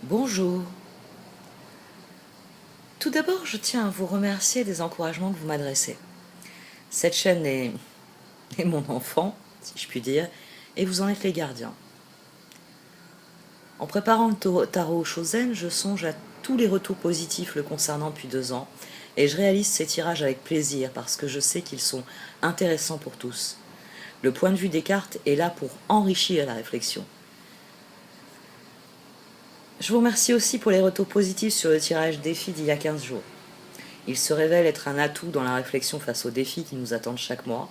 Bonjour. Tout d'abord, je tiens à vous remercier des encouragements que vous m'adressez. Cette chaîne est mon enfant, si je puis dire, et vous en êtes les gardiens. En préparant le tarot Shozen, je songe à tous les retours positifs le concernant depuis 2 ans, et je réalise ces tirages avec plaisir parce que je sais qu'ils sont intéressants pour tous. Le point de vue des cartes est là pour enrichir la réflexion. Je vous remercie aussi pour les retours positifs sur le tirage défi d'il y a 15 jours. Il se révèle être un atout dans la réflexion face aux défis qui nous attendent chaque mois,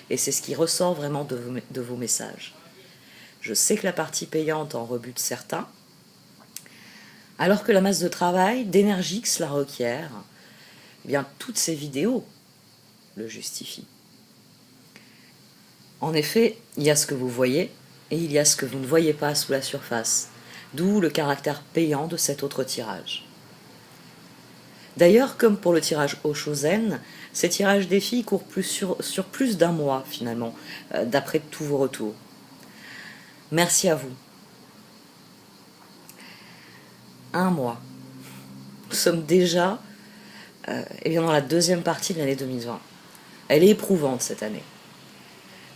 et c'est ce qui ressort vraiment de vos messages. Je sais que la partie payante en rebute certains, alors que la masse de travail, d'énergie que cela requiert, eh bien toutes ces vidéos le justifient. En effet, il y a ce que vous voyez, et il y a ce que vous ne voyez pas sous la surface, d'où le caractère payant de cet autre tirage. D'ailleurs, comme pour le tirage Oshozen, ces tirages défis courent sur plus d'un mois finalement, d'après tous vos retours. Merci à vous. Un mois. Nous sommes déjà dans la deuxième partie de l'année 2020. Elle est éprouvante cette année.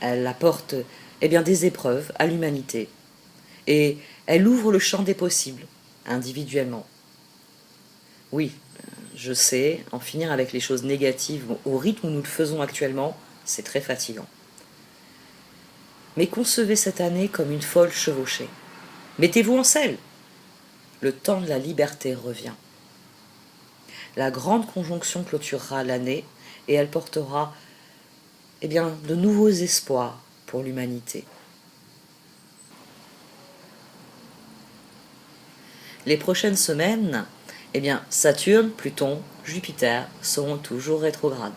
Elle apporte des épreuves à l'humanité. Et elle ouvre le champ des possibles, individuellement. Oui, je sais, en finir avec les choses négatives au rythme où nous le faisons actuellement, c'est très fatigant. Mais concevez cette année comme une folle chevauchée. Mettez-vous en selle. Le temps de la liberté revient. La grande conjonction clôturera l'année et elle portera de nouveaux espoirs pour l'humanité. Les prochaines semaines, Saturne, Pluton, Jupiter seront toujours rétrogrades.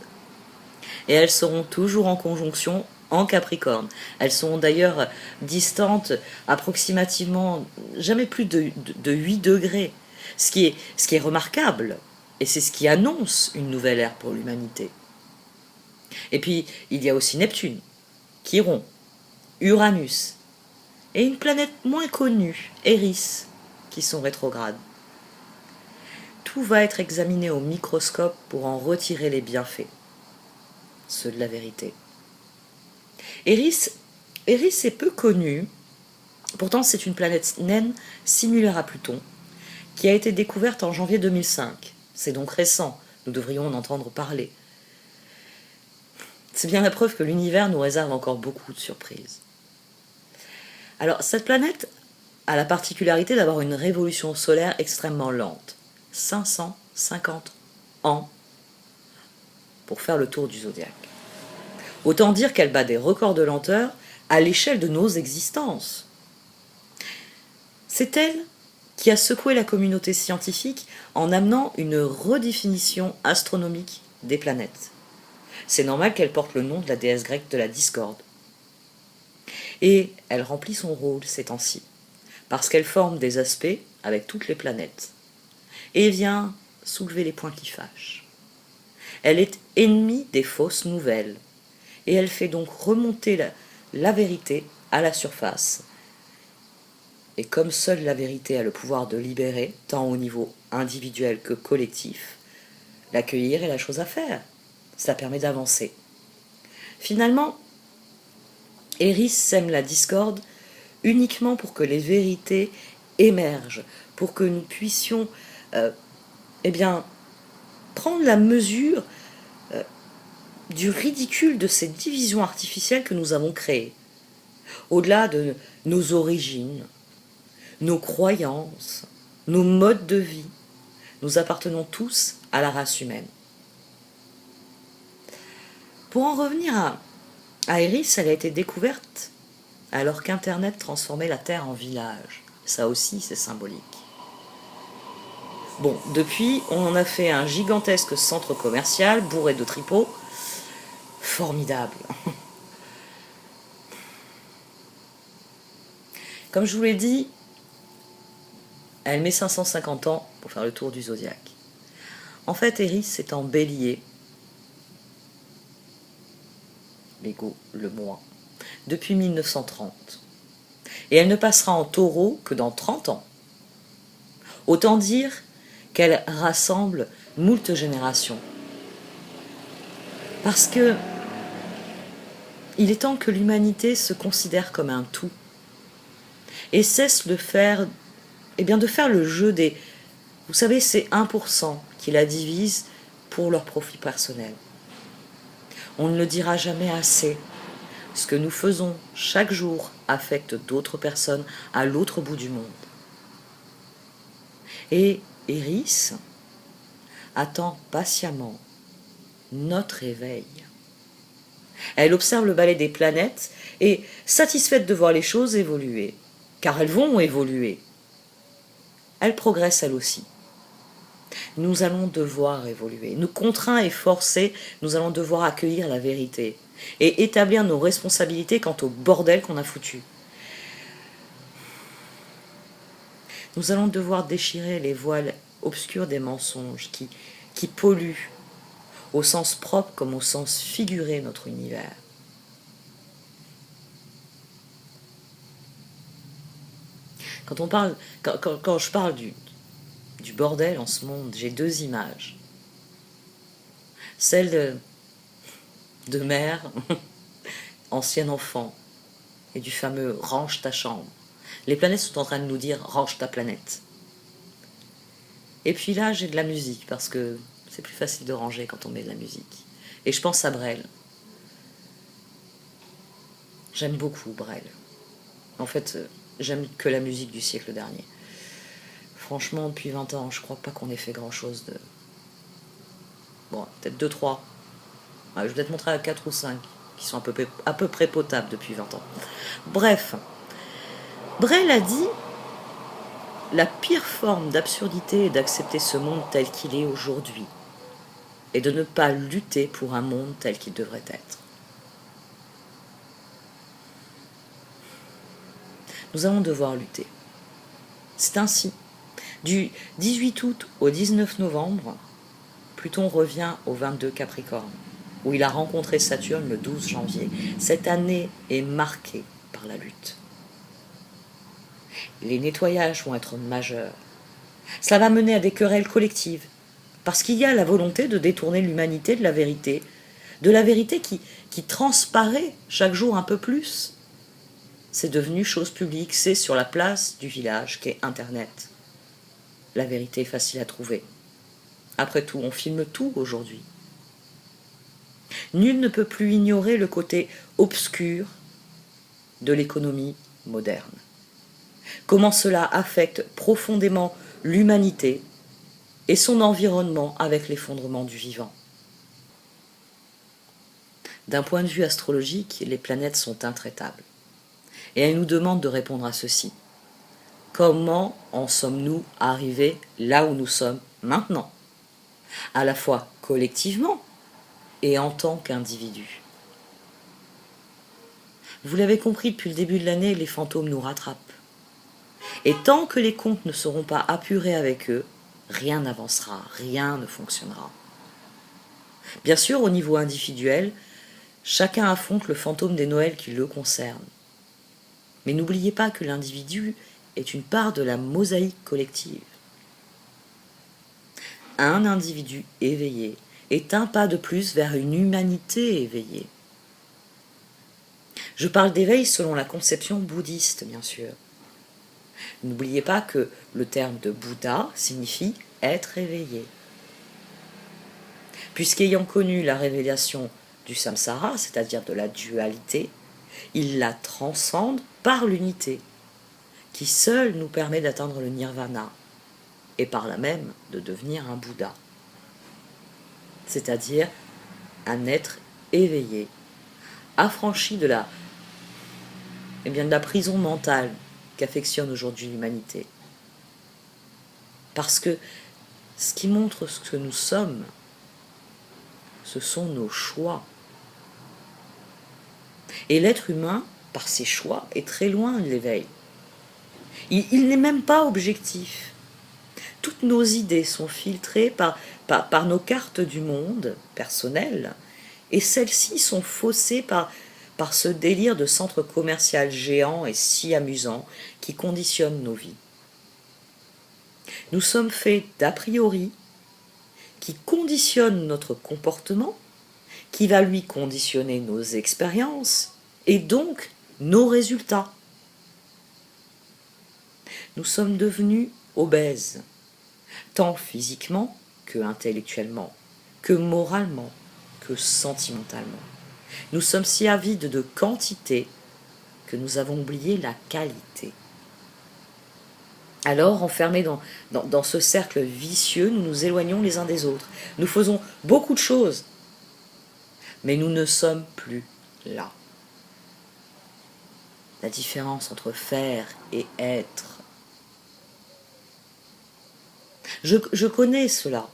Et elles seront toujours en conjonction en Capricorne. Elles seront d'ailleurs distantes approximativement jamais plus de 8 degrés, ce qui est remarquable, et c'est ce qui annonce une nouvelle ère pour l'humanité. Et puis, il y a aussi Neptune, Chiron, Uranus, et une planète moins connue, Eris, qui sont rétrogrades. Tout va être examiné au microscope pour en retirer les bienfaits, ceux de la vérité. Eris est peu connue, pourtant c'est une planète naine similaire à Pluton, qui a été découverte en janvier 2005. C'est donc récent, nous devrions en entendre parler. C'est bien la preuve que l'univers nous réserve encore beaucoup de surprises. Alors, cette planète a la particularité d'avoir une révolution solaire extrêmement lente. 550 ans pour faire le tour du zodiaque. Autant dire qu'elle bat des records de lenteur à l'échelle de nos existences. C'est elle qui a secoué la communauté scientifique en amenant une redéfinition astronomique des planètes. C'est normal qu'elle porte le nom de la déesse grecque de la discorde. Et elle remplit son rôle ces temps-ci, parce qu'elle forme des aspects avec toutes les planètes, et vient soulever les points qui fâchent. Elle est ennemie des fausses nouvelles, et elle fait donc remonter la vérité à la surface. Et comme seule la vérité a le pouvoir de libérer, tant au niveau individuel que collectif, l'accueillir est la chose à faire. Ça permet d'avancer. Finalement, Eris sème la discorde uniquement pour que les vérités émergent, pour que nous puissions prendre la mesure du ridicule de ces divisions artificielles que nous avons créées. Au-delà de nos origines, nos croyances, nos modes de vie, nous appartenons tous à la race humaine. Pour en revenir à Eris, elle a été découverte alors qu'Internet transformait la Terre en village. Ça aussi, c'est symbolique. Bon, depuis, on en a fait un gigantesque centre commercial bourré de tripots. Formidable. Comme je vous l'ai dit, elle met 550 ans pour faire le tour du zodiaque. En fait, Eris est en bélier, l'ego, le moi, depuis 1930. Et elle ne passera en taureau que dans 30 ans. Autant dire qu'elle rassemble moult générations. Parce que il est temps que l'humanité se considère comme un tout et cesse de faire, de faire le jeu des... Vous savez, ces 1% qui la divisent pour leur profit personnel. On ne le dira jamais assez. Ce que nous faisons chaque jour affecte d'autres personnes à l'autre bout du monde. Et Eris attend patiemment notre éveil. Elle observe le balai des planètes et, satisfaite de voir les choses évoluer, car elles vont évoluer, elle progresse elle aussi. Nous allons devoir évoluer. Nous contraints et forcés, nous allons devoir accueillir la vérité et établir nos responsabilités quant au bordel qu'on a foutu. Nous allons devoir déchirer les voiles obscurs des mensonges qui polluent, au sens propre comme au sens figuré, notre univers. Quand je parle du bordel en ce monde, j'ai deux images. Celle de mère, ancienne enfant, et du fameux « range ta chambre ». Les planètes sont en train de nous dire « range ta planète ». Et puis là, j'ai de la musique, parce que c'est plus facile de ranger quand on met de la musique. Et je pense à Brel. J'aime beaucoup Brel. En fait, j'aime que la musique du siècle dernier. Franchement, depuis 20 ans, je crois pas qu'on ait fait grand-chose de... Bon, peut-être 2-3. Je vais peut-être montrer à 4 ou 5, qui sont à peu près potables depuis 20 ans. Bref, Brel a dit « La pire forme d'absurdité est d'accepter ce monde tel qu'il est aujourd'hui et de ne pas lutter pour un monde tel qu'il devrait être. » Nous allons devoir lutter. C'est ainsi. Du 18 août au 19 novembre, Pluton revient au 22 Capricorne, où il a rencontré Saturne le 12 janvier. Cette année est marquée par la lutte. Les nettoyages vont être majeurs. Cela va mener à des querelles collectives, parce qu'il y a la volonté de détourner l'humanité de la vérité qui transparaît chaque jour un peu plus. C'est devenu chose publique, c'est sur la place du village qu'est Internet. La vérité est facile à trouver. Après tout, on filme tout aujourd'hui. Nul ne peut plus ignorer le côté obscur de l'économie moderne. Comment cela affecte profondément l'humanité et son environnement avec l'effondrement du vivant. D'un point de vue astrologique, les planètes sont intraitables. Et elles nous demandent de répondre à ceci. Comment en sommes-nous arrivés là où nous sommes maintenant, à la fois collectivement et en tant qu'individus? Vous l'avez compris, depuis le début de l'année, les fantômes nous rattrapent. Et tant que les comptes ne seront pas apurés avec eux, rien n'avancera, rien ne fonctionnera. Bien sûr, au niveau individuel, chacun affronte le fantôme des Noëls qui le concerne. Mais n'oubliez pas que l'individu est une part de la mosaïque collective. Un individu éveillé est un pas de plus vers une humanité éveillée. Je parle d'éveil selon la conception bouddhiste, bien sûr. N'oubliez pas que le terme de Bouddha signifie être éveillé. Puisqu'ayant connu la révélation du samsara, c'est-à-dire de la dualité, il la transcende par l'unité, qui seule nous permet d'atteindre le nirvana, et par là même de devenir un Bouddha, c'est-à-dire un être éveillé, affranchi de la prison mentale qu'affectionne aujourd'hui l'humanité. Parce que ce qui montre ce que nous sommes, ce sont nos choix. Et l'être humain, par ses choix, est très loin de l'éveil. Il n'est même pas objectif. Toutes nos idées sont filtrées par nos cartes du monde personnelles, et celles-ci sont faussées par ce délire de centre commercial géant et si amusant qui conditionne nos vies. Nous sommes faits d'a priori qui conditionnent notre comportement, qui va lui conditionner nos expériences et donc nos résultats. Nous sommes devenus obèses, tant physiquement que intellectuellement, que moralement, que sentimentalement. Nous sommes si avides de quantité que nous avons oublié la qualité. Alors, enfermés dans ce cercle vicieux, nous nous éloignons les uns des autres. Nous faisons beaucoup de choses, mais nous ne sommes plus là. La différence entre faire et être. Je connais cela.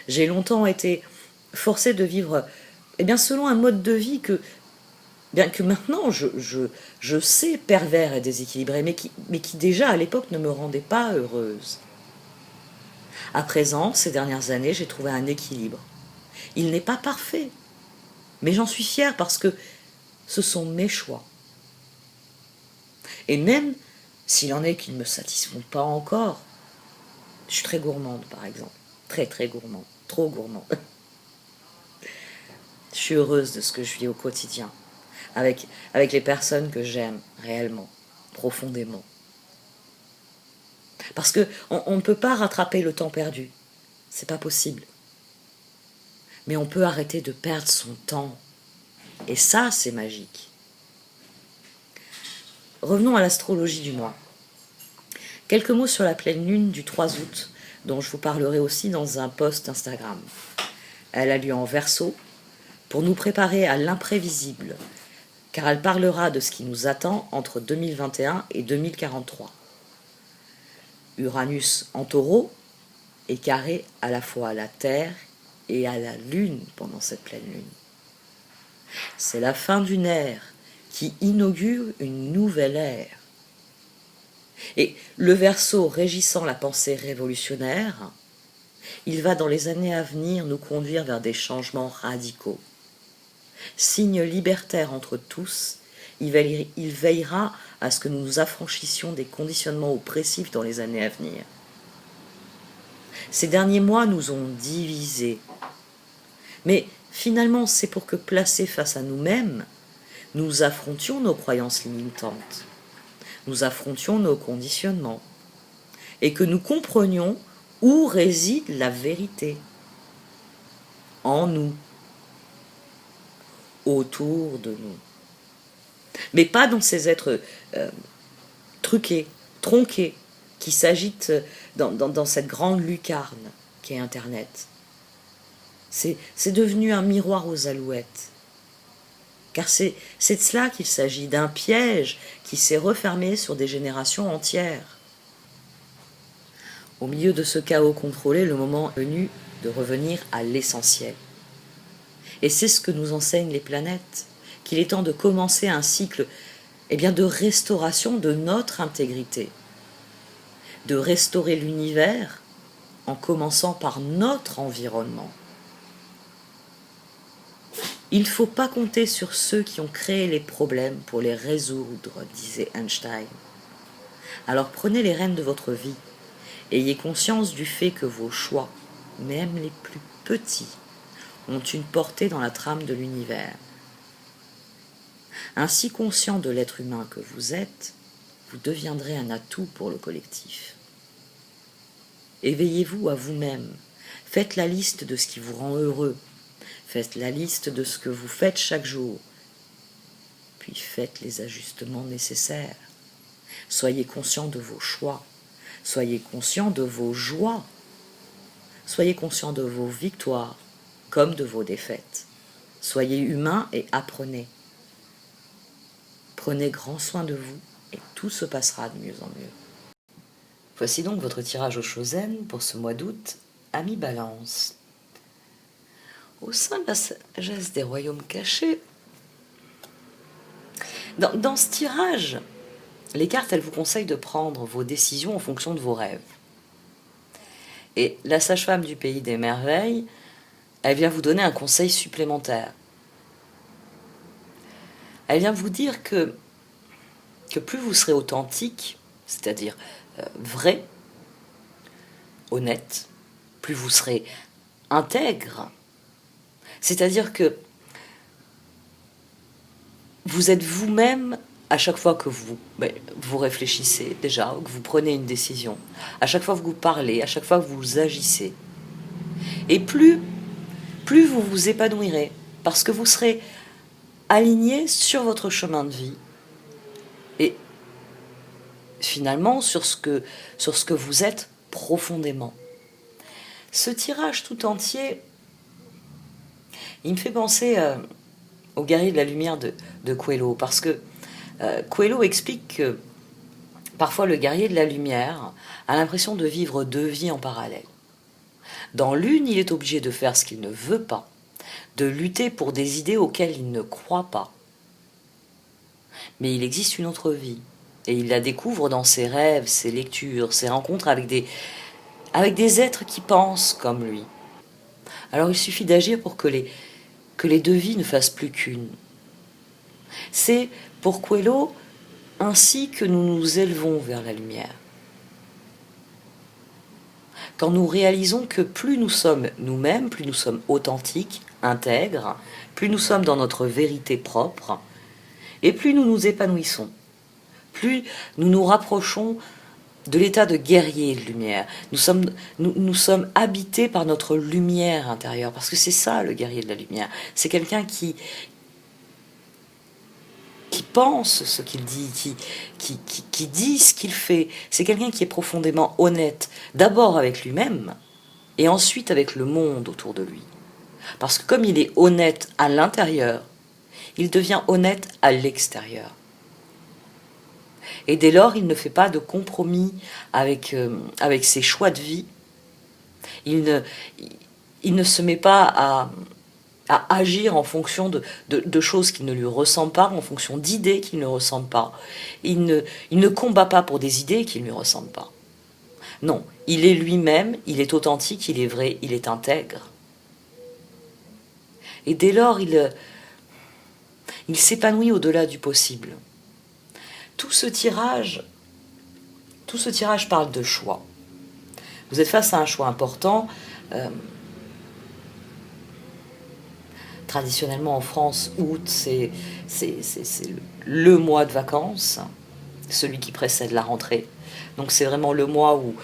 J'ai longtemps été forcée de vivre selon un mode de vie que maintenant je sais pervers et déséquilibré, mais qui déjà à l'époque ne me rendait pas heureuse. À présent, ces dernières années, j'ai trouvé un équilibre. Il n'est pas parfait, mais j'en suis fière parce que ce sont mes choix. Et même s'il en est qui ne me satisfont pas encore, je suis très gourmande par exemple, très très gourmande, trop gourmande. Je suis heureuse de ce que je vis au quotidien, avec les personnes que j'aime réellement, profondément. Parce qu'on ne peut pas rattraper le temps perdu, c'est pas possible. Mais on peut arrêter de perdre son temps, et ça c'est magique. Revenons à l'astrologie du mois. Quelques mots sur la pleine lune du 3 août, dont je vous parlerai aussi dans un post Instagram. Elle a lieu en Verseau, pour nous préparer à l'imprévisible, car elle parlera de ce qui nous attend entre 2021 et 2043. Uranus en Taureau est carré à la fois à la Terre et à la Lune pendant cette pleine lune. C'est la fin d'une ère qui inaugure une nouvelle ère. Et le Verseau régissant la pensée révolutionnaire, il va dans les années à venir nous conduire vers des changements radicaux. Signe libertaire entre tous, il veillera à ce que nous nous affranchissions des conditionnements oppressifs dans les années à venir. Ces derniers mois nous ont divisés. Mais finalement, c'est pour que, placés face à nous-mêmes, nous affrontions nos croyances limitantes, nous affrontions nos conditionnements, et que nous comprenions où réside la vérité. En nous, autour de nous. Mais pas dans ces êtres truqués, tronqués, qui s'agitent dans cette grande lucarne qu'est Internet. C'est devenu un miroir aux alouettes. Car c'est de cela qu'il s'agit, d'un piège qui s'est refermé sur des générations entières. Au milieu de ce chaos contrôlé, le moment est venu de revenir à l'essentiel. Et c'est ce que nous enseignent les planètes, qu'il est temps de commencer un cycle de restauration de notre intégrité, de restaurer l'univers en commençant par notre environnement. Il ne faut pas compter sur ceux qui ont créé les problèmes pour les résoudre, disait Einstein. Alors prenez les rênes de votre vie, ayez conscience du fait que vos choix, même les plus petits, ont une portée dans la trame de l'univers. Ainsi conscient de l'être humain que vous êtes, vous deviendrez un atout pour le collectif. Éveillez-vous à vous-même, faites la liste de ce qui vous rend heureux, faites la liste de ce que vous faites chaque jour, puis faites les ajustements nécessaires. Soyez conscient de vos choix, soyez conscient de vos joies, soyez conscient de vos victoires, comme de vos défaites. Soyez humain et apprenez. Prenez grand soin de vous et tout se passera de mieux en mieux. Voici donc votre tirage au Chosen pour ce mois d'août, Amis Balance. Au sein de la sagesse des royaumes cachés, dans ce tirage, les cartes, elles vous conseillent de prendre vos décisions en fonction de vos rêves. Et la sage-femme du pays des merveilles, elle vient vous donner un conseil supplémentaire. Elle vient vous dire que plus vous serez authentique, c'est-à-dire vrai, honnête, plus vous serez intègre. C'est-à-dire que vous êtes vous-même à chaque fois que vous réfléchissez déjà, que vous prenez une décision, à chaque fois que vous parlez, à chaque fois que vous agissez. Et plus vous vous épanouirez, parce que vous serez aligné sur votre chemin de vie et finalement sur ce que vous êtes profondément. Ce tirage tout entier, il me fait penser au guerrier de la lumière de Coelho, parce que Coelho explique que parfois le guerrier de la lumière a l'impression de vivre deux vies en parallèle. Dans l'une, il est obligé de faire ce qu'il ne veut pas, de lutter pour des idées auxquelles il ne croit pas. Mais il existe une autre vie, et il la découvre dans ses rêves, ses lectures, ses rencontres avec des êtres qui pensent comme lui. Alors il suffit d'agir pour que les deux vies ne fassent plus qu'une. C'est, pour Coelho, ainsi que nous nous élevons vers la lumière. Quand nous réalisons que plus nous sommes nous-mêmes, plus nous sommes authentiques, intègres, plus nous sommes dans notre vérité propre, et plus nous nous épanouissons, plus nous nous rapprochons de l'état de guerrier de lumière. Nous sommes habités par notre lumière intérieure, parce que c'est ça le guerrier de la lumière. C'est quelqu'un qui pense ce qu'il dit, qui dit ce qu'il fait. C'est quelqu'un qui est profondément honnête, d'abord avec lui-même, et ensuite avec le monde autour de lui. Parce que comme il est honnête à l'intérieur, il devient honnête à l'extérieur. Et dès lors, il ne fait pas de compromis avec ses choix de vie. Il ne se met pas à agir en fonction de choses qui ne lui ressemblent pas, en fonction d'idées qui ne lui ressemblent pas. Il ne combat pas pour des idées qui ne lui ressemblent pas. Non, il est lui-même, il est authentique, il est vrai, il est intègre. Et dès lors, il s'épanouit au-delà du possible. Tout ce tirage parle de choix. Vous êtes face à un choix important. Traditionnellement en France, août, c'est le mois de vacances, celui qui précède la rentrée. Donc c'est vraiment le mois où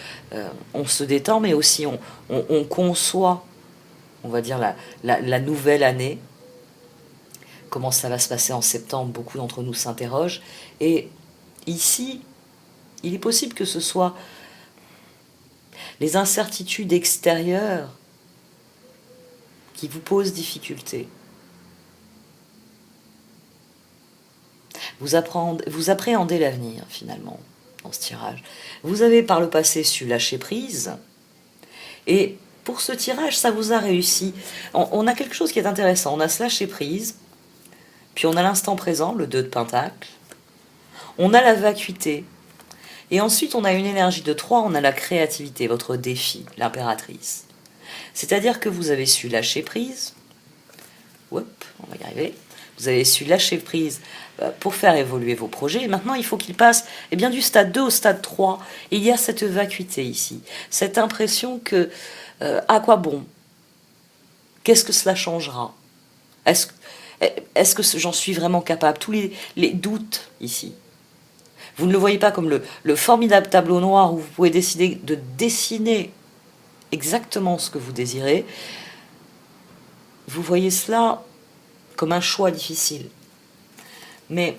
on se détend, mais aussi on conçoit, on va dire, la nouvelle année. Comment ça va se passer en septembre, beaucoup d'entre nous s'interrogent. Et ici, il est possible que ce soit les incertitudes extérieures qui vous posent difficulté. Vous appréhendez l'avenir, finalement, dans ce tirage. Vous avez par le passé su lâcher prise, et pour ce tirage, ça vous a réussi. On a quelque chose qui est intéressant. On a ce lâcher prise, puis on a l'instant présent, le 2 de Pentacle. On a la vacuité. Et ensuite, on a une énergie de 3, on a la créativité, votre défi, l'impératrice. C'est-à-dire que vous avez su lâcher prise. Hop, on va y arriver. Vous avez su lâcher prise pour faire évoluer vos projets. Et maintenant, il faut qu'ils passent du stade 2 au stade 3. Et il y a cette vacuité ici. Cette impression que, à quoi bon? Qu'est-ce que cela changera? Est-ce que j'en suis vraiment capable? Tous les doutes ici. Vous ne le voyez pas comme le formidable tableau noir où vous pouvez décider de dessiner exactement ce que vous désirez. Vous voyez cela comme un choix difficile. Mais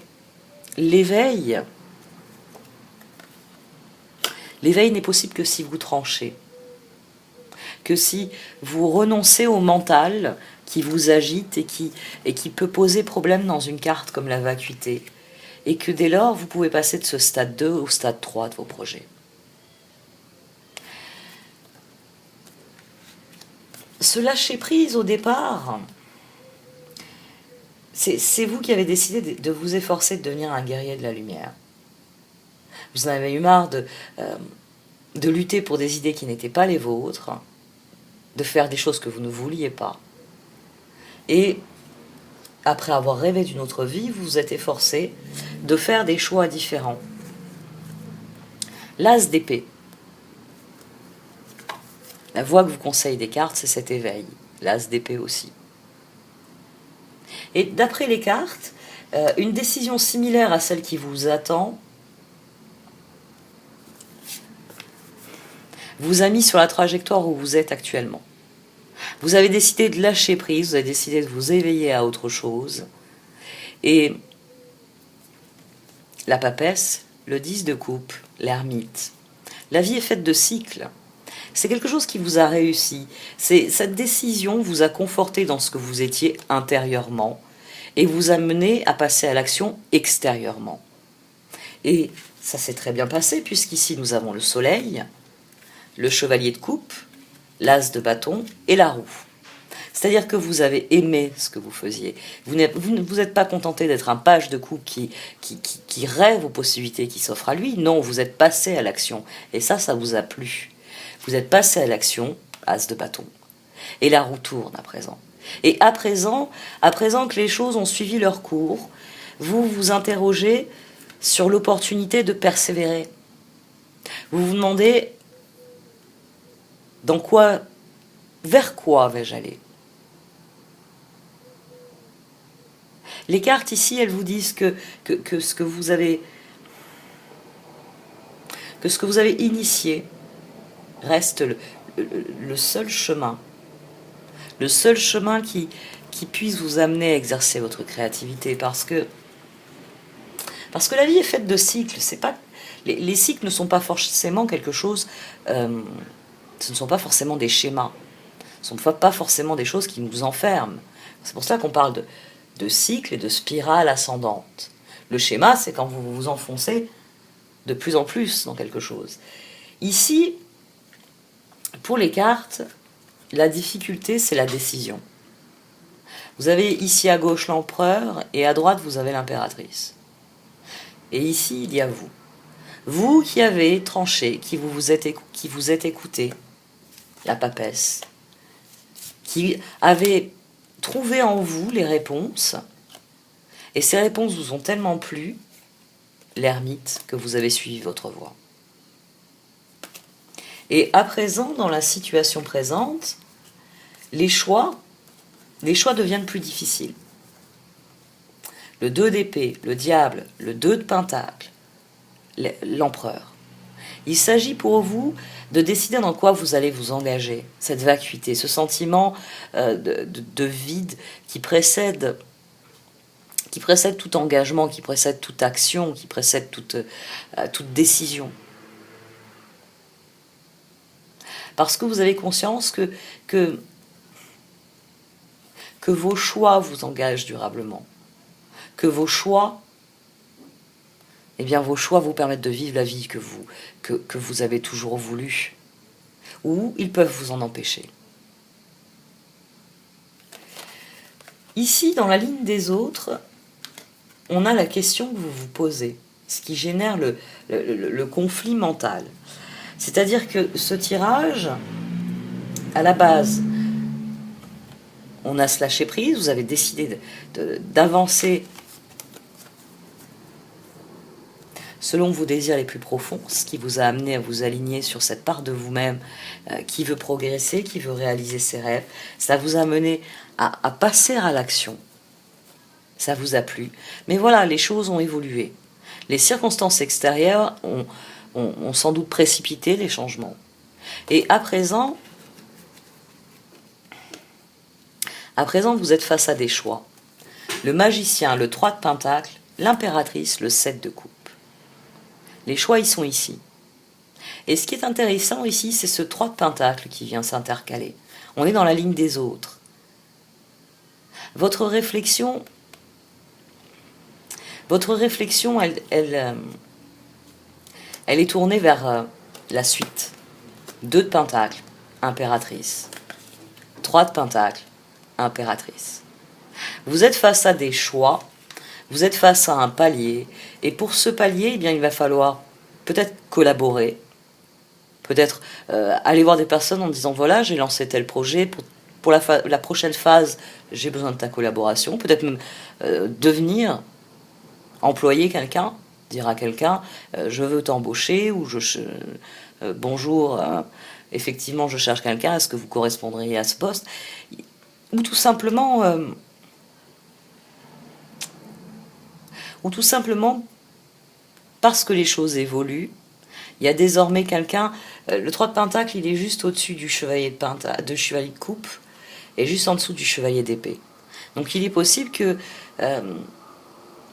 l'éveil n'est possible que si vous tranchez, que si vous renoncez au mental qui vous agite et qui peut poser problème dans une carte comme la vacuité, et que dès lors, vous pouvez passer de ce stade 2 au stade 3 de vos projets. Ce lâcher-prise au départ, c'est vous qui avez décidé de vous efforcer de devenir un guerrier de la lumière. Vous en avez eu marre de lutter pour des idées qui n'étaient pas les vôtres, de faire des choses que vous ne vouliez pas. Et après avoir rêvé d'une autre vie, vous vous êtes efforcé de faire des choix différents. L'as d'épée. La voie que vous conseille des cartes, c'est cet éveil. L'as d'épée aussi. Et d'après les cartes, une décision similaire à celle qui vous attend vous a mis sur la trajectoire où vous êtes actuellement. Vous avez décidé de lâcher prise, vous avez décidé de vous éveiller à autre chose. Et la papesse, le 10 de coupe, l'ermite. La vie est faite de cycles. C'est quelque chose qui vous a réussi. Cette décision vous a conforté dans ce que vous étiez intérieurement et vous a mené à passer à l'action extérieurement. Et ça s'est très bien passé puisqu'ici nous avons le soleil, le chevalier de coupe, l'as de bâton et la roue. C'est-à-dire que vous avez aimé ce que vous faisiez. Vous ne vous êtes pas contenté d'être un page de coupe qui rêve aux possibilités qui s'offrent à lui. Non, vous êtes passé à l'action. Et ça vous a plu. Vous êtes passé à l'action, as de bâton. Et la roue tourne à présent. Et à présent que les choses ont suivi leur cours, vous vous interrogez sur l'opportunité de persévérer. Vous vous demandez vers quoi vais-je aller ? Les cartes ici, elles vous disent que ce que vous avez initié reste le seul chemin. Le seul chemin qui puisse vous amener à exercer votre créativité. Parce que la vie est faite de cycles. Les cycles ne sont pas forcément quelque chose... ce ne sont pas forcément des schémas. Ce ne sont pas forcément des choses qui nous enferment. C'est pour ça qu'on parle de cycle et de spirale ascendante. Le schéma, c'est quand vous vous enfoncez de plus en plus dans quelque chose. Ici, pour les cartes, la difficulté, c'est la décision. Vous avez ici à gauche l'empereur et à droite, vous avez l'impératrice. Et ici, il y a vous. Vous qui avez tranché, qui vous êtes écouté, la papesse, qui avez trouvé en vous les réponses, et ces réponses vous ont tellement plu, l'ermite, que vous avez suivi votre voie. Et à présent, dans la situation présente, les choix deviennent plus difficiles. Le 2 d'épée, le diable, le 2 de pentacle, l'empereur. Il s'agit pour vous de décider dans quoi vous allez vous engager, cette vacuité, ce sentiment de vide qui précède tout engagement, qui précède toute action, qui précède toute décision. Parce que vous avez conscience que vos choix vous engagent durablement, que vos choix vous permettent de vivre la vie que vous avez toujours voulu, ou ils peuvent vous en empêcher. Ici, dans la ligne des autres, on a la question que vous vous posez, ce qui génère le conflit mental. C'est-à-dire que ce tirage, à la base, on a se lâché prise, vous avez décidé d'avancer selon vos désirs les plus profonds, ce qui vous a amené à vous aligner sur cette part de vous-même qui veut progresser, qui veut réaliser ses rêves. Ça vous a mené à passer à l'action. Ça vous a plu. Mais voilà, les choses ont évolué. Les circonstances extérieures ont sans doute précipité les changements. Et à présent, vous êtes face à des choix. Le magicien, le 3 de pentacle, l'impératrice, le 7 de coupe. Les choix, ils sont ici. Et ce qui est intéressant ici, c'est ce 3 de pentacle qui vient s'intercaler. On est dans la ligne des autres. Votre réflexion, elle est tournée vers la suite. 2 de pentacle, impératrice. 3 de pentacle, impératrice. Vous êtes face à des choix, vous êtes face à un palier, et pour ce palier, eh bien, il va falloir peut-être collaborer, peut-être aller voir des personnes en disant voilà, j'ai lancé tel projet, pour la prochaine phase, j'ai besoin de ta collaboration, peut-être même devenir employer quelqu'un, dire à quelqu'un je veux t'embaucher, ou bonjour, effectivement je cherche quelqu'un, est-ce que vous correspondriez à ce poste? Ou tout simplement, parce que les choses évoluent, il y a désormais quelqu'un, le 3 de Pentacle, il est juste au-dessus du chevalier de chevalier de coupe, et juste en dessous du chevalier d'épée. Donc il est possible que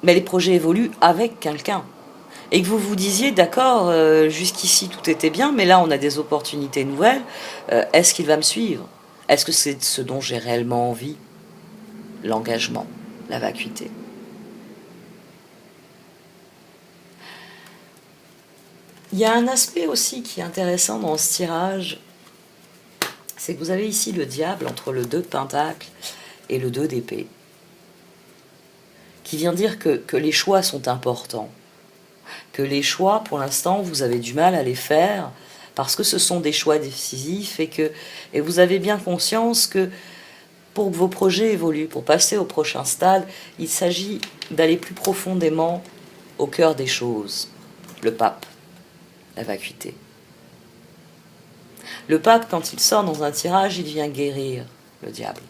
les projets évoluent avec quelqu'un. Et que vous vous disiez, d'accord, jusqu'ici tout était bien, mais là on a des opportunités nouvelles, est-ce qu'il va me suivre? Est-ce que c'est ce dont j'ai réellement envie? L'engagement, la vacuité. Il y a un aspect aussi qui est intéressant dans ce tirage, c'est que vous avez ici le diable entre le 2 de Pentacle et le 2 d'épée, qui vient dire que les choix sont importants, que les choix, pour l'instant, vous avez du mal à les faire, parce que ce sont des choix décisifs, et vous avez bien conscience que pour que vos projets évoluent, pour passer au prochain stade, il s'agit d'aller plus profondément au cœur des choses. Le pape, la vacuité. Le pape, quand il sort dans un tirage, il vient guérir le diable.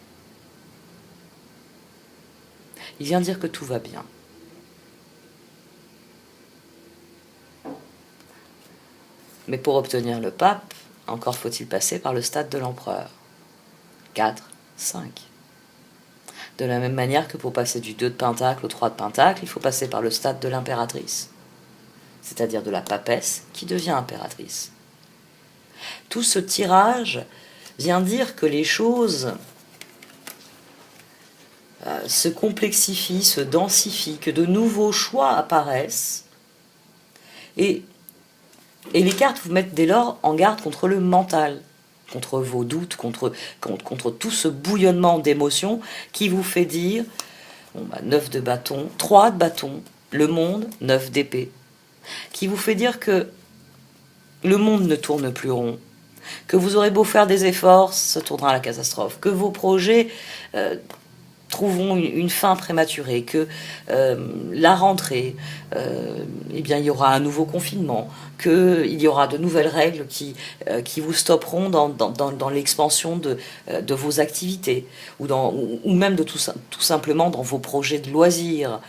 Il vient dire que tout va bien. Mais pour obtenir le pape, encore faut-il passer par le stade de l'empereur. 4, 5. De la même manière que pour passer du 2 de Pentacle au 3 de Pentacle, il faut passer par le stade de l'impératrice, c'est-à-dire de la papesse qui devient impératrice. Tout ce tirage vient dire que les choses se complexifient, se densifient, que de nouveaux choix apparaissent, et les cartes vous mettent dès lors en garde contre le mental, contre vos doutes, contre tout ce bouillonnement d'émotions qui vous fait dire, 9 de bâton, 3 de bâton, le monde, 9 d'épée, qui vous fait dire que le monde ne tourne plus rond, que vous aurez beau faire des efforts, ça tournera à la catastrophe, que vos projets trouveront une fin prématurée, que la rentrée, eh bien, il y aura un nouveau confinement, qu'il y aura de nouvelles règles qui vous stopperont dans l'expansion de vos activités, ou même de tout simplement dans vos projets de loisirs,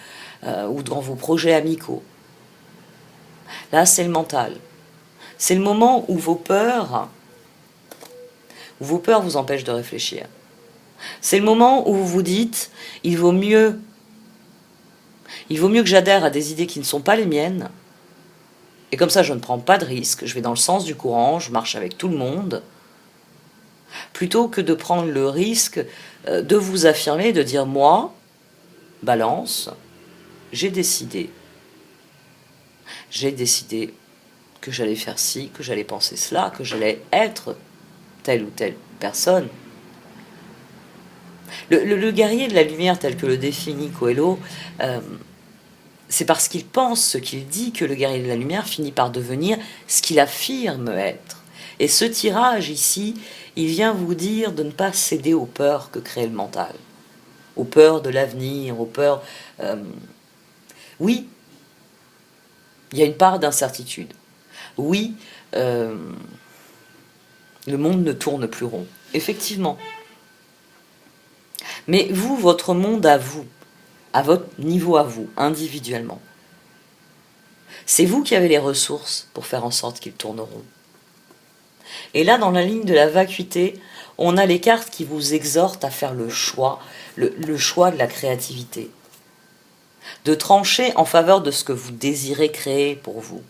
ou dans vos projets amicaux. Là, c'est le mental. C'est le moment où vos peurs vous empêchent de réfléchir. C'est le moment où vous vous dites, il vaut mieux que j'adhère à des idées qui ne sont pas les miennes, et comme ça je ne prends pas de risques, je vais dans le sens du courant, je marche avec tout le monde, plutôt que de prendre le risque de vous affirmer, de dire, moi, Balance, j'ai décidé que j'allais faire ci, que j'allais penser cela, que j'allais être telle ou telle personne. Le guerrier de la lumière tel que le définit Coelho, c'est parce qu'il pense ce qu'il dit que le guerrier de la lumière finit par devenir ce qu'il affirme être. Et ce tirage ici, il vient vous dire de ne pas céder aux peurs que crée le mental, aux peurs de l'avenir, aux peurs... Oui, il y a une part d'incertitude. Oui, le monde ne tourne plus rond. Effectivement. Mais vous, votre monde à vous, à votre niveau à vous, individuellement, c'est vous qui avez les ressources pour faire en sorte qu'ils tourneront. Et là, dans la ligne de la vacuité, on a les cartes qui vous exhortent à faire le choix de la créativité, de trancher en faveur de ce que vous désirez créer pour vous.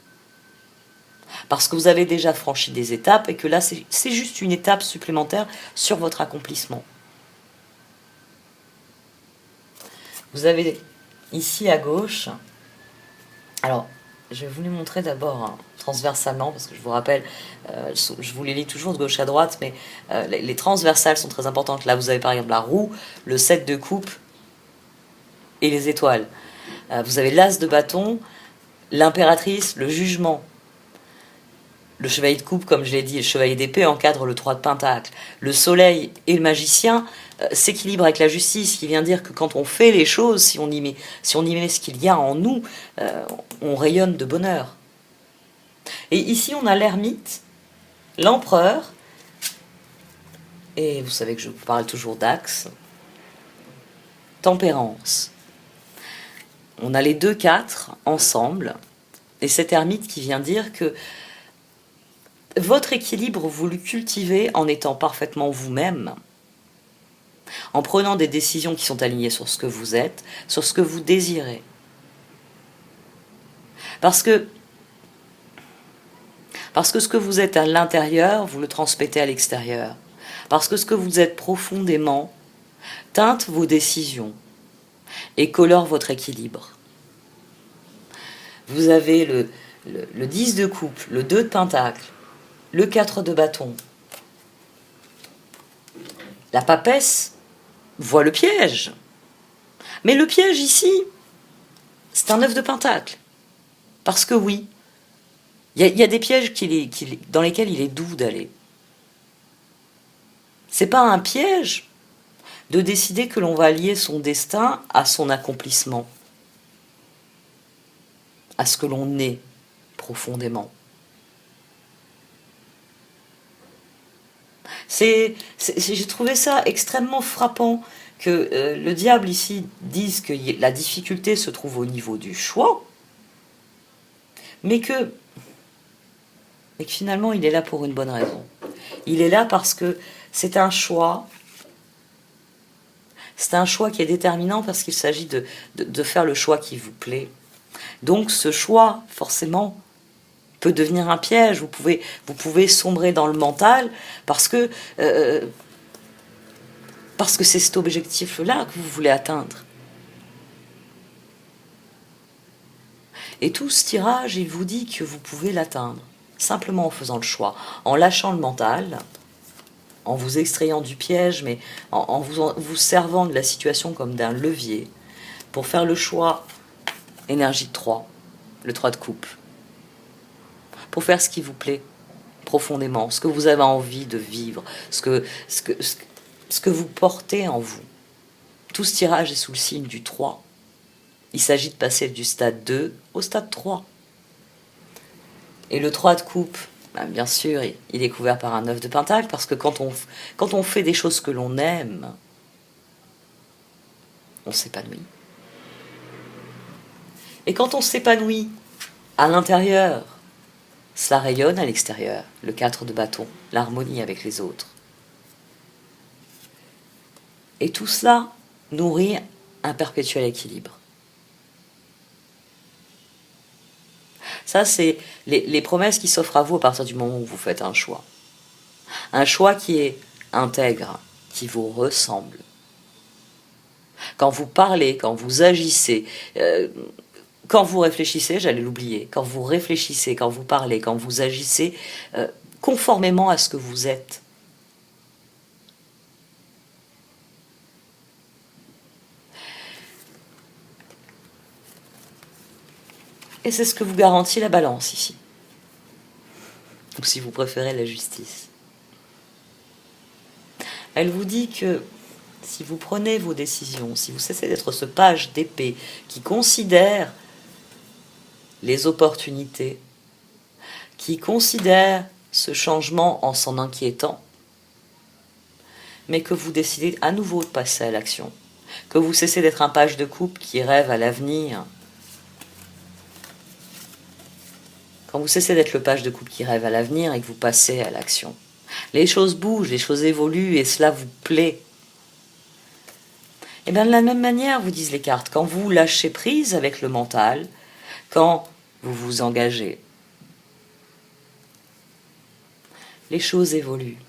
Parce que vous avez déjà franchi des étapes et que là, c'est juste une étape supplémentaire sur votre accomplissement. Vous avez ici à gauche, alors je vais vous les montrer d'abord transversalement, parce que je vous rappelle, je vous les lis toujours de gauche à droite, mais les transversales sont très importantes. Là, vous avez par exemple la roue, le 7 de coupe et les étoiles. Vous avez l'as de bâton, l'impératrice, le jugement. Le chevalier de coupe, comme je l'ai dit, le chevalier d'épée encadre le 3 de pentacle. Le soleil et le magicien s'équilibrent avec la justice, qui vient dire que quand on fait les choses, si on y met ce qu'il y a en nous, on rayonne de bonheur. Et ici, on a l'ermite, L'empereur, et vous savez que je vous parle toujours d'axe, tempérance. On a les 2-4 ensemble, et cet ermite qui vient dire que votre équilibre, vous le cultivez en étant parfaitement vous-même, en prenant des décisions qui sont alignées sur ce que vous êtes, sur ce que vous désirez. Parce que ce que vous êtes à l'intérieur, vous le transmettez à l'extérieur. Parce que ce que vous êtes profondément teinte vos décisions et colore votre équilibre. Vous avez le 10 de coupe, le 2 de pentacle, le 4 de bâton. La papesse voit le piège. Mais le piège ici, c'est un 9 de pentacle. Parce que oui, il y a des pièges dans lesquels il est doux d'aller. C'est pas un piège de décider que l'on va lier son destin à son accomplissement, à ce que l'on est profondément. J'ai trouvé ça extrêmement frappant que le diable ici dise que la difficulté se trouve au niveau du choix, mais que finalement il est là pour une bonne raison. Il est là parce que c'est un choix qui est déterminant parce qu'il s'agit de faire le choix qui vous plaît. Donc ce choix, forcément, peut devenir un piège. Vous pouvez sombrer dans le mental parce que c'est cet objectif-là que vous voulez atteindre. Et tout ce tirage, il vous dit que vous pouvez l'atteindre, simplement en faisant le choix, en lâchant le mental, en vous extrayant du piège, mais en vous servant de la situation comme d'un levier, pour faire le choix énergie de 3, le 3 de coupe, pour faire ce qui vous plaît profondément, ce que vous avez envie de vivre, ce que vous portez en vous. Tout ce tirage est sous le signe du 3. Il s'agit de passer du stade 2 au stade 3. Et le 3 de coupe, bien sûr, il est couvert par un 9 de pentacle, parce que quand on fait des choses que l'on aime, on s'épanouit. Et quand on s'épanouit à l'intérieur, cela rayonne à l'extérieur, le 4 de bâton, l'harmonie avec les autres. Et tout cela nourrit un perpétuel équilibre. Ça, c'est les promesses qui s'offrent à vous à partir du moment où vous faites un choix. Un choix qui est intègre, qui vous ressemble. Quand vous parlez, quand vous agissez, quand vous réfléchissez, j'allais l'oublier, quand vous réfléchissez, quand vous parlez, quand vous agissez, conformément à ce que vous êtes. Et c'est ce que vous garantit la balance ici. Ou si vous préférez la justice. Elle vous dit que si vous prenez vos décisions, si vous cessez d'être ce page d'épée qui considère les opportunités, qui considère ce changement en s'en inquiétant, mais que vous décidez à nouveau de passer à l'action, que vous cessez d'être un page de coupe qui rêve à l'avenir, quand vous cessez d'être le page de coupe qui rêve à l'avenir et que vous passez à l'action, les choses bougent, les choses évoluent et cela vous plaît. Et bien de la même manière, vous disent les cartes, quand vous lâchez prise avec le mental, quand vous vous engagez, les choses évoluent.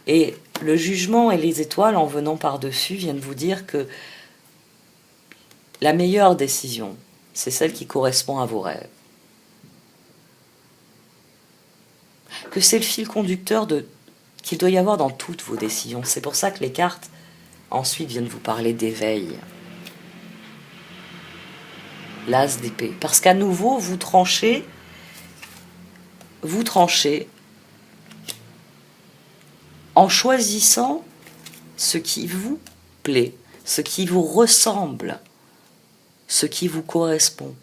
Et le jugement et les étoiles, en venant par-dessus, viennent vous dire que la meilleure décision, c'est celle qui correspond à vos rêves. Que c'est le fil conducteur qu'il doit y avoir dans toutes vos décisions. C'est pour ça que les cartes, ensuite, viennent vous parler d'éveil. L'as d'épée. Parce qu'à nouveau, vous tranchez en choisissant ce qui vous plaît, ce qui vous ressemble, ce qui vous correspond.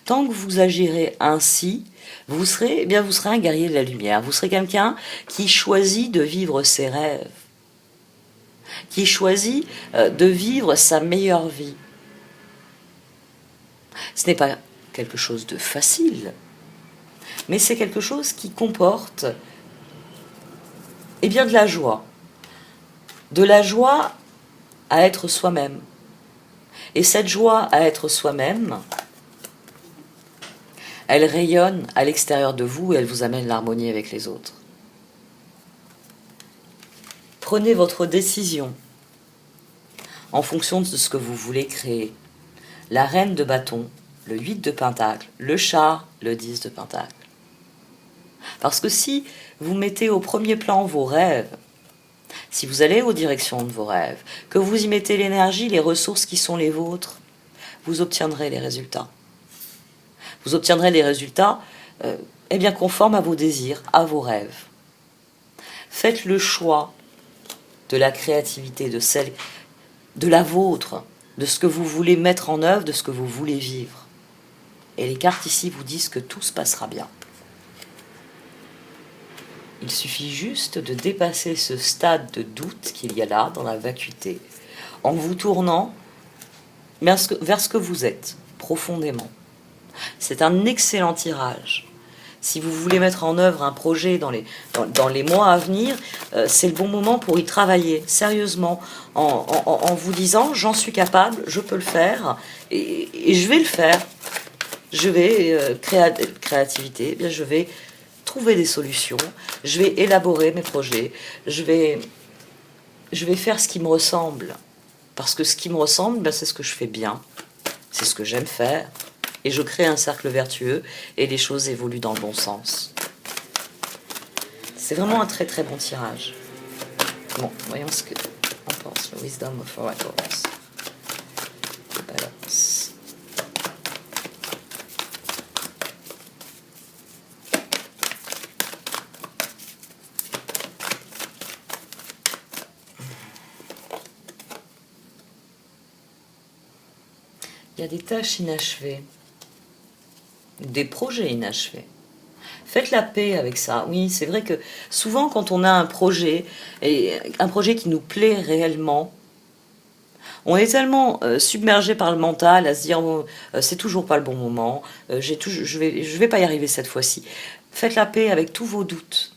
Tant que vous agirez ainsi, vous serez, eh bien, vous serez un guerrier de la lumière. Vous serez quelqu'un qui choisit de vivre ses rêves, qui choisit de vivre sa meilleure vie. Ce n'est pas quelque chose de facile, mais c'est quelque chose qui comporte eh bien, de la joie. De la joie à être soi-même. Et cette joie à être soi-même, elle rayonne à l'extérieur de vous et elle vous amène l'harmonie avec les autres. Prenez votre décision en fonction de ce que vous voulez créer. La reine de bâton, le 8 de pentacle, le chat, le 10 de pentacle. Parce que si vous mettez au premier plan vos rêves, si vous allez aux directions de vos rêves, que vous y mettez l'énergie, les ressources qui sont les vôtres, vous obtiendrez les résultats. Vous obtiendrez les résultats eh bien, conformes à vos désirs, à vos rêves. Faites le choix de la créativité, de la vôtre, de ce que vous voulez mettre en œuvre, de ce que vous voulez vivre. Et les cartes ici vous disent que tout se passera bien. Il suffit juste de dépasser ce stade de doute qu'il y a là, dans la vacuité, en vous tournant vers ce que vous êtes, profondément. C'est un excellent tirage. Si vous voulez mettre en œuvre un projet dans les mois à venir, c'est le bon moment pour y travailler sérieusement, en vous disant « j'en suis capable, je peux le faire, et je vais le faire. Je vais, créativité, eh bien je vais trouver des solutions, je vais élaborer mes projets, je vais faire ce qui me ressemble. Parce que ce qui me ressemble, ben, c'est ce que je fais bien, c'est ce que j'aime faire. Et je crée un cercle vertueux et les choses évoluent dans le bon sens. C'est vraiment un très très bon tirage. Bon, voyons ce que on pense. Le Wisdom of Oracles. Balance. Il y a des tâches inachevées. Des projets inachevés. Faites la paix avec ça. Oui, c'est vrai que souvent quand on a un projet, et un projet qui nous plaît réellement, on est tellement submergé par le mental à se dire oh, c'est toujours pas le bon moment, je vais pas y arriver cette fois-ci. Faites la paix avec tous vos doutes.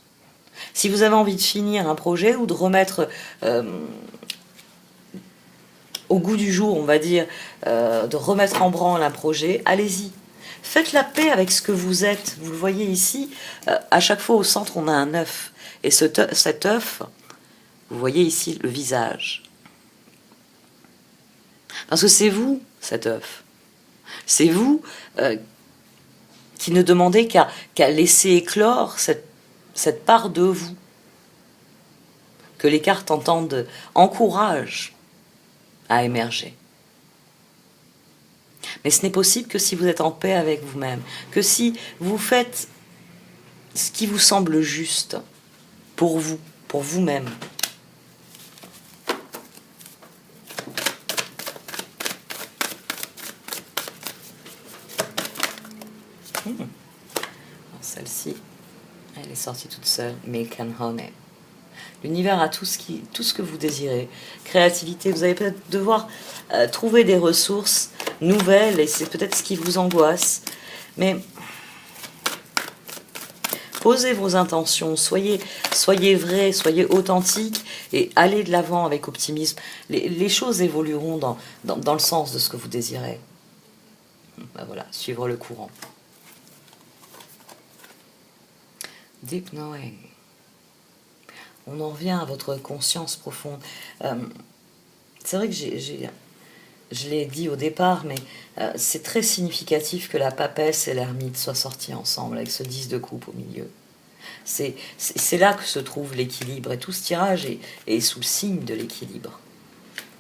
Si vous avez envie de finir un projet ou de remettre au goût du jour, on va dire, de remettre en branle un projet, allez-y. Faites la paix avec ce que vous êtes. Vous le voyez ici, à chaque fois au centre, on a un œuf. Et cet œuf, vous voyez ici le visage. Parce que c'est vous, cet œuf. C'est vous qui ne demandez qu'à laisser éclore cette part de vous. Que les cartes encouragent à émerger. Mais ce n'est possible que si vous êtes en paix avec vous-même, que si vous faites ce qui vous semble juste pour vous, pour vous-même. Celle-ci, elle est sortie toute seule. Milk and Honey. L'univers a tout ce que vous désirez. Créativité, vous allez peut-être devoir trouver des ressources nouvelles et c'est peut-être ce qui vous angoisse. Mais posez vos intentions, soyez vrai, soyez authentique et allez de l'avant avec optimisme. Les choses évolueront dans le sens de ce que vous désirez. Ben voilà, suivre le courant. Deep Knowing. On en revient à votre conscience profonde. C'est vrai que je l'ai dit au départ, mais c'est très significatif que la papesse et l'ermite soient sortis ensemble, avec ce 10 de coupe au milieu. C'est là que se trouve l'équilibre, et tout ce tirage est sous le signe de l'équilibre.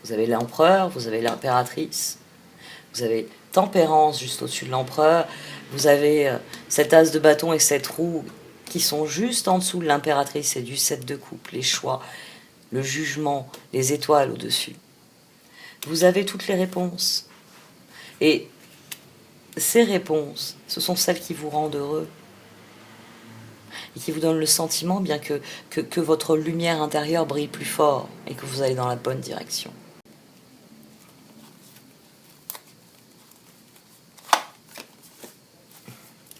Vous avez l'empereur, vous avez l'impératrice, vous avez tempérance juste au-dessus de l'empereur, vous avez cet as de bâton et cette roue qui sont juste en dessous de l'impératrice et du 7 de coupe, les choix, le jugement, les étoiles au-dessus. Vous avez toutes les réponses. Et ces réponses, ce sont celles qui vous rendent heureux et qui vous donnent le sentiment bien que votre lumière intérieure brille plus fort et que vous allez dans la bonne direction.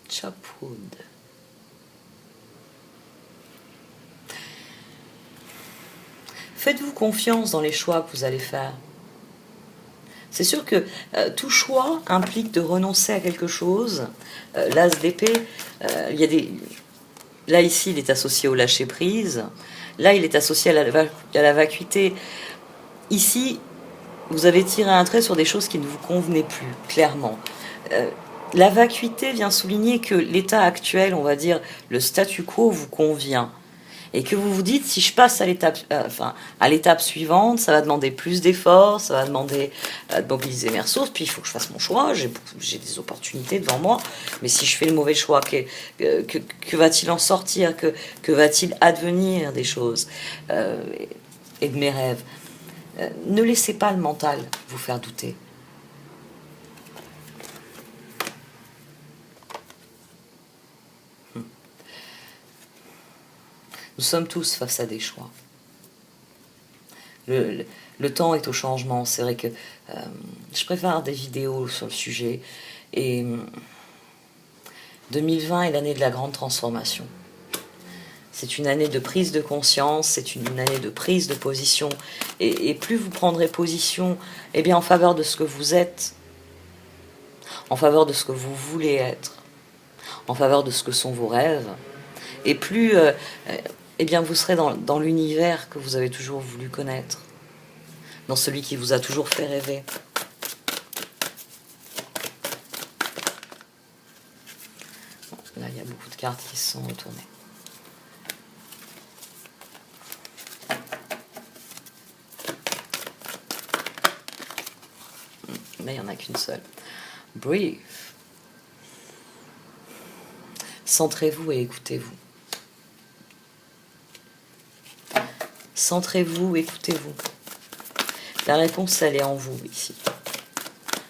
Chopwood. Faites-vous confiance dans les choix que vous allez faire. C'est sûr que tout choix implique de renoncer à quelque chose. L'as d'épée, il y a des... Là, ici, il est associé au lâcher-prise. Là, il est associé à la vacuité. Ici, vous avez tiré un trait sur des choses qui ne vous convenaient plus, clairement. La vacuité vient souligner que l'état actuel, on va dire, le statu quo vous convient. Et que vous vous dites, si je passe à l'étape suivante, ça va demander plus d'efforts, ça va demander de mobiliser mes ressources, puis il faut que je fasse mon choix, j'ai des opportunités devant moi, mais si je fais le mauvais choix, que va-t-il en sortir, que va-t-il advenir des choses et de mes rêves? Ne laissez pas le mental vous faire douter. Nous sommes tous face à des choix. Le temps est au changement. C'est vrai que je prépare des vidéos sur le sujet. Et 2020 est l'année de la grande transformation. C'est une année de prise de conscience, c'est une année de prise de position. Et plus vous prendrez position en faveur de ce que vous êtes, en faveur de ce que vous voulez être, en faveur de ce que sont vos rêves, et plus... vous serez dans l'univers que vous avez toujours voulu connaître, dans celui qui vous a toujours fait rêver. Là, il y a beaucoup de cartes qui se sont retournées. Là, il n'y en a qu'une seule. Breathe. Centrez-vous et écoutez-vous. Centrez-vous, écoutez-vous. La réponse, elle est en vous, ici.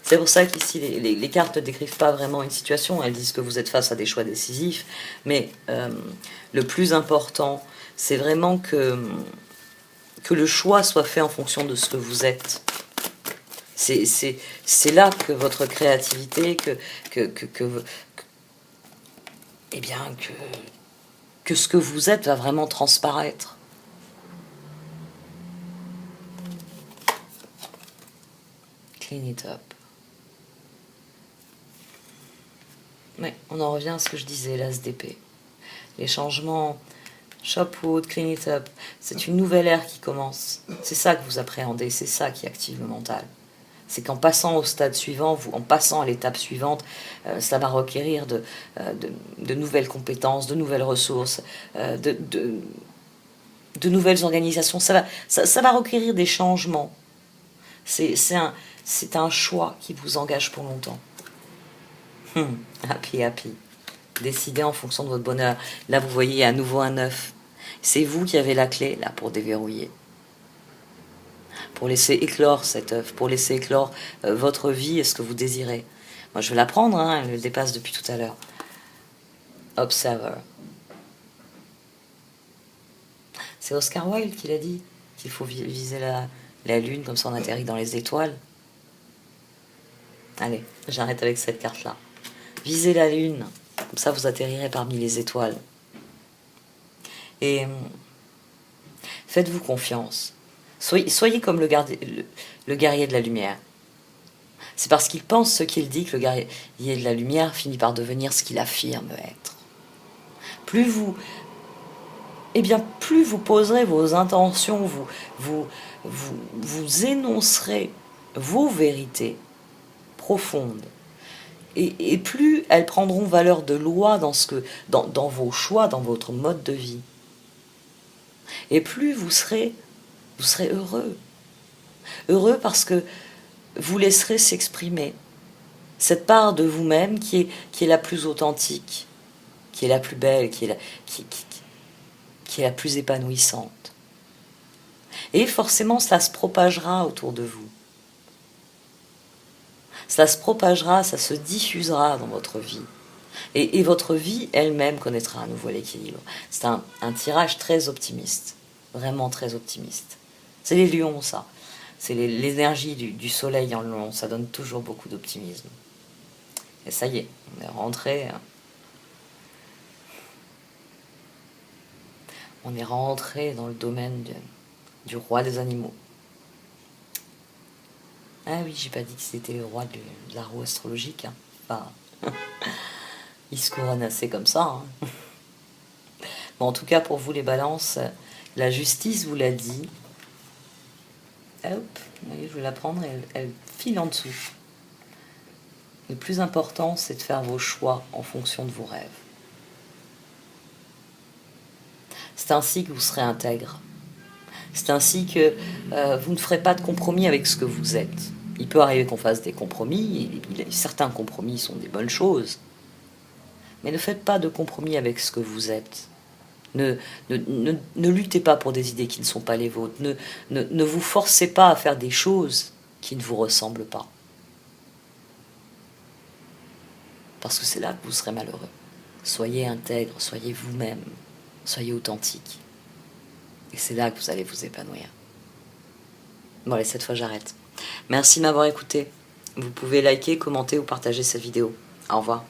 C'est pour ça qu'ici, les cartes ne décrivent pas vraiment une situation. Elles disent que vous êtes face à des choix décisifs. Mais le plus important, c'est vraiment que le choix soit fait en fonction de ce que vous êtes. C'est là que votre créativité, que ce que vous êtes va vraiment transparaître. Clean it up. Mais on en revient à ce que je disais, l'as d'épée. Les changements, Chopwood, clean it up, c'est une nouvelle ère qui commence. C'est ça que vous appréhendez, c'est ça qui active le mental. C'est qu'en passant au stade suivant, en passant à l'étape suivante, ça va requérir de nouvelles compétences, de nouvelles ressources, de nouvelles organisations. Ça va requérir des changements. C'est un choix qui vous engage pour longtemps. Happy. Décidez en fonction de votre bonheur. Là, vous voyez à nouveau un 9. C'est vous qui avez la clé, là, pour déverrouiller. Pour laisser éclore cet œuf, pour laisser éclore votre vie et ce que vous désirez. Moi, je vais la prendre, elle le dépasse depuis tout à l'heure. Observer. C'est Oscar Wilde qui l'a dit, qu'il faut viser la lune, comme ça on atterrit dans les étoiles. Allez, j'arrête avec cette carte-là. Visez la lune, comme ça vous atterrirez parmi les étoiles. Et faites-vous confiance. Soyez comme le guerrier de la lumière. C'est parce qu'il pense ce qu'il dit que le guerrier de la lumière finit par devenir ce qu'il affirme être. Plus vous poserez vos intentions, vous énoncerez vos vérités profondes, et plus elles prendront valeur de loi dans vos choix, dans votre mode de vie. Et plus vous serez heureux. Heureux parce que vous laisserez s'exprimer cette part de vous-même qui est la plus authentique, qui est la plus belle, qui est la plus épanouissante. Et forcément, ça se propagera autour de vous. Cela se propagera, ça se diffusera dans votre vie. Et votre vie elle-même connaîtra à nouveau l'équilibre. C'est un tirage très optimiste, vraiment très optimiste. C'est les lions, ça. C'est l'énergie du soleil en lion, ça donne toujours beaucoup d'optimisme. Et ça y est, on est rentré dans le domaine du roi des animaux. Ah oui, j'ai pas dit que c'était le roi de la roue astrologique. Hein. Enfin, il se couronne assez comme ça. Hein. Bon, en tout cas, pour vous les balances, la justice vous l'a dit. Hop, vous voyez, je vais la prendre, elle file en dessous. Le plus important, c'est de faire vos choix en fonction de vos rêves. C'est ainsi que vous serez intègre. C'est ainsi que vous ne ferez pas de compromis avec ce que vous êtes. Il peut arriver qu'on fasse des compromis, et certains compromis sont des bonnes choses. Mais ne faites pas de compromis avec ce que vous êtes. Ne luttez pas pour des idées qui ne sont pas les vôtres. Ne vous forcez pas à faire des choses qui ne vous ressemblent pas. Parce que c'est là que vous serez malheureux. Soyez intègre, soyez vous-même, soyez authentique. Et c'est là que vous allez vous épanouir. Bon allez, cette fois j'arrête. Merci de m'avoir écouté. Vous pouvez liker, commenter ou partager cette vidéo. Au revoir.